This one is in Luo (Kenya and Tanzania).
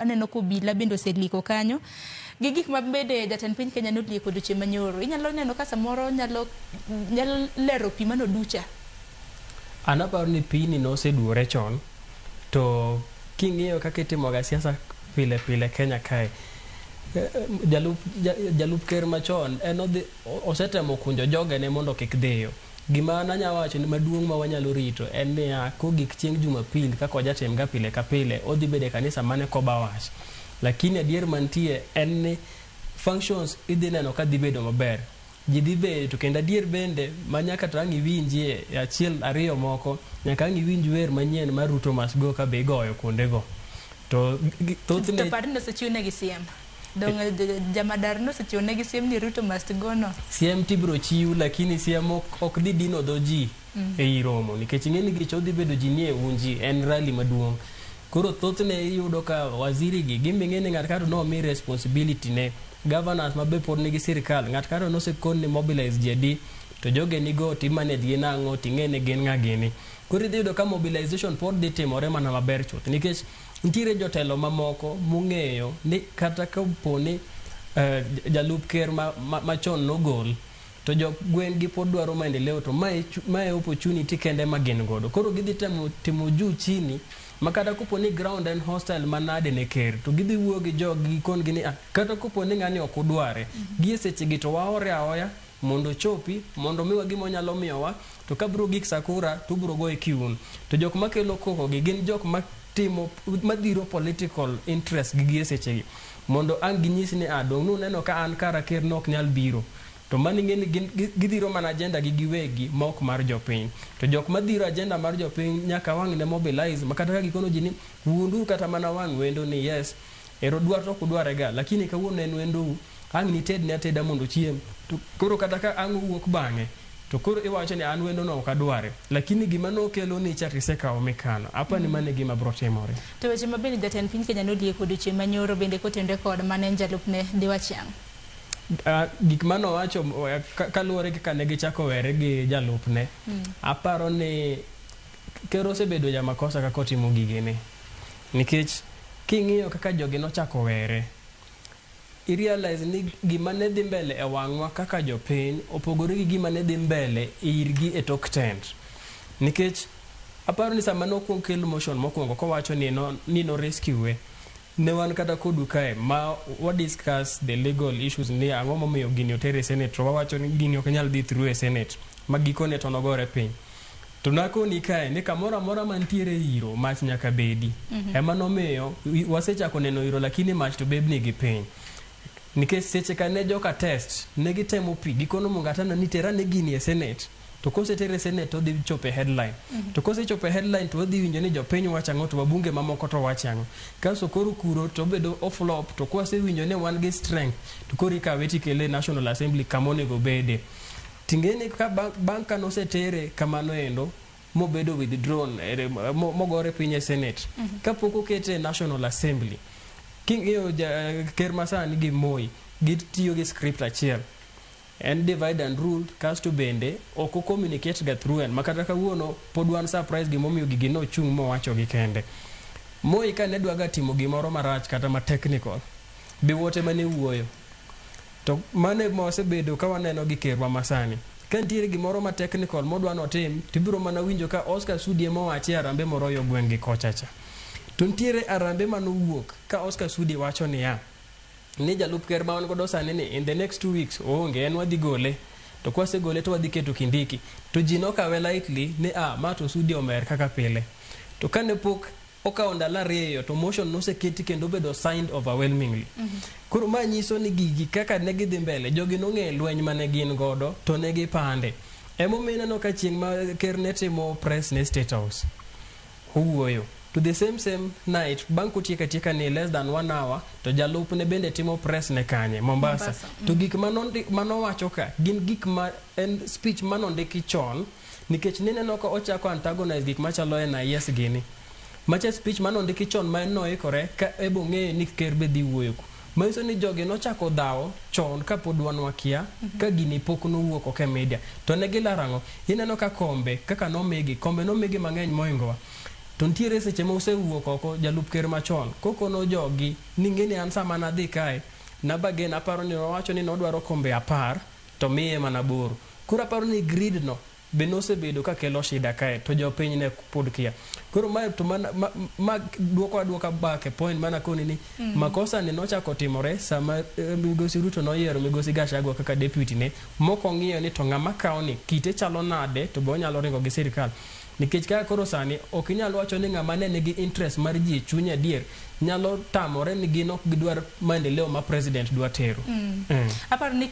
aneno ko obila bende oseliko kanyo gi gik mabede jatend piny Kenya nolieko duche manyoro. Inyalo neno ka samoro nyalo lero pi mano ducha. An aparo ni piny no oseduore chon, to king'iyo kaka itimoga siasa pile pile Kenya kae, jalup ker machon en osetemo kunjo jogene mondo kik dhiyo. Gima nanya wacho ni maduong' ma wanyalo rito en niya, kogik chieng' Jumapil kaka wajatim ga pile ka pile, odhi bede kanisa mane koba wach. Lakini adier mantie en ni functions idhi neno ka dhi bedo maber. Ji dhi bedo, to kendo adier bende ma nyaka to ang' iwinjie achiel ariyo moko, nyaka ang' iwinj wer manyien mar Ruto Must Go ka be igoyo kuondego. To thothne to pare no sechiwne gi siem. Dong jamadar no sechiwne gi siem ni Ruto Must Go no. Siem tibro chiu, lakini siem ok dhi dino dho ji ei romo, nikech ing'eni gi chodhi bedo ji nie unji, en rally maduong'. Koro thothne iyudo ka waziri gi giming'eni ng'at kato no mi responsibility ne governors mabe pod nigi sirikal, ng'at kato no sekon ni mobilize jadi, to joge nigo timanage gi nang'o, ting'ene gin ng'a gini. Koro idhi yudo ka mobilization pod dhi timore mana maber chuth, nikech nitiere jotelo mamoko mung'eyo ni kata kaponi jalup ker machon nogol, to jogwen gi pod dwaro maendeleo, to mae opportunity kende ma gin godo. Koro gidhi timo juu chini, makata kuponi ground and hostile manade ne ker, to gidhi wuo gi jogi kon gini, kata kuponi ng'ani ok udware, gie seche gi to waore aoya mondo chopi, mondo miwa gimo nyalo miyowa, to kabro gik sakura to bro go e kiun. To jok makelo koko gi gin jok madhiro political interest gi gie seche gi, mondo ang' ginyis ni dong' nuneno ka an kara ker nok nyal biro. To mani ng'eni gidhiro mana agenda gi giwegi ma ok mar jopiny. To jok madhiro agenda mar jopiny nyaka wang' ne mobilize, makata ka gikono ji ni wuondu kata mana wang' wendo ni yes, ero dwar to kudware ga, lakini kawuono en wendo ang' ni ted ne ateda mondo chiem. To koro kata ka ang' wuok bang'e, to koro iwacho ni an wendo no ok adware, lakini gima no kelo ni chatise kawo mikano. Apa ni mane gima bro timore. To weche mabende jatend piny Kenya nolieko duche manyoro bende kotende kod mane jalupne Dhiwa Chiang'. Gik mano wacho kaluwore kaka ne gichako were gi jalupne, aparo ni ker osebedo jamakosa kaka otimo gigene, nikech king'iyo kaka jogi nochako were, i realize ni gima ne dhi mbele e wang'wa kaka jopiny opogore gi gima ne dhi mbele irgi e tok tent. Nikech aparo ni sama nokuong kel motion mokwongo kowacho ni no rescue, ne wan kata kodu kae ma wa discuss the legal issues ni ang'o momiyo gini otere Senate, to wawacho ni gini ok nyal dhi through e Senate, ma gikone to nogore piny. To nakoni kae ni kamoro amora mantiere iro mach nyaka bedi. Ema nomiyo wasechako neno iro, lakini mach to bebni gi piny. Nikech seche ka ne joka test ne gitemo pi gikono mongatana ni tera ne gini e Senate, to kose tere Senate to dhi chope headline. To kose chope headline to dhi winjo ni jopiny wachango, to wabunge mamoko to wachango. Kaso koro kuro to bedo off-flop, to kwase winjo ni wan gi strength, to koro ikawe tikele National Assembly kamonego bede. Tingeni ka banka no se tere kamano endo, mobedo withdrawn, mogore pinye Senate. Kapoko okete National Assembly, king'iyo ker masani gi Moi, gitiyo gi script achiel. And divide and rule, kasto bende oko communicate ga through en, makata kawuono pod wan surprise gimomiyo gigi no chung mowacho gi kende. Moi ka ne dwaga timo gimoro marach kata ma technical, bi wote mane wuoyo. To mane mosebedo ka waneno gi ker masani, ka ntiere gimoro ma technical modwa notim, tibiro mana winjo ka Oscar Sudi mowachi arambe moroyo gweng' gi kochacha. To ntiere arambe manowuok ka Oscar Sudi wacho ni jalup ker ma wan godo sani ni in the next 2 weeks oonge, en wadhi gole, to kwase gole to wadhi keto Kindiki. To ji nokawe lightly ni ma to Sudi omer kaka pile. To kane pok okawo ndalo ariyo, to motion noseketi kendo bedo signed overwhelmingly. Koro ma nyiso ni gigi kaka ne gidhi mbele, jogi nong'e lweny mane gin godo, to ne gipande. Emomiyo ineno ka chieng' ma ker ne timo press ne State House, owuoyo. To the same night, bang' kotieka ni less than 1 hour, to jalup ne bende timo press ne kanye, Mombasa. To gik manowacho ka, gin gik ma en speech manondiki chon, nikech nineno ka ochako antagonize gik machalo NIS gini. Macha speech manondiki chon ma en noikore ka ebo ng'eyo ni ker be dhi wuoyo. Maiso ni jogi nochako dhawo chon ka pod wan wakia, ka gini pok nowuok oke media. To ne gilarango, ineno ka kombe, kaka nomigi mang'eny moingowa. to ntiere seche ma osewuok oko jalup ker machon kokono jogi ni ng'eni an sama nadhi kae nabagen aparo ni nowacho ni nodwaro kombe 10 to miye mana 8 koro aparo ni grid no be nosebedo ka kelo shida kae to jopiny ne pod kia koro mae to ma duoko back e point mana koni ni makosa ni nochako timore sama migosi Ruto noyiero migosi Gachagua kaka deputy ne moko ng'iyo ni to ng'ama kawo ni kite chalo nade to bo nyalo ringo gi sirikal nikech kaka koro sani ok inyalo wacho ni ng'ama ne nigi interest mar ji e chuny adier nyalo tamore ni gin ok gidwar maendeleo ma president dwa tero aparo ni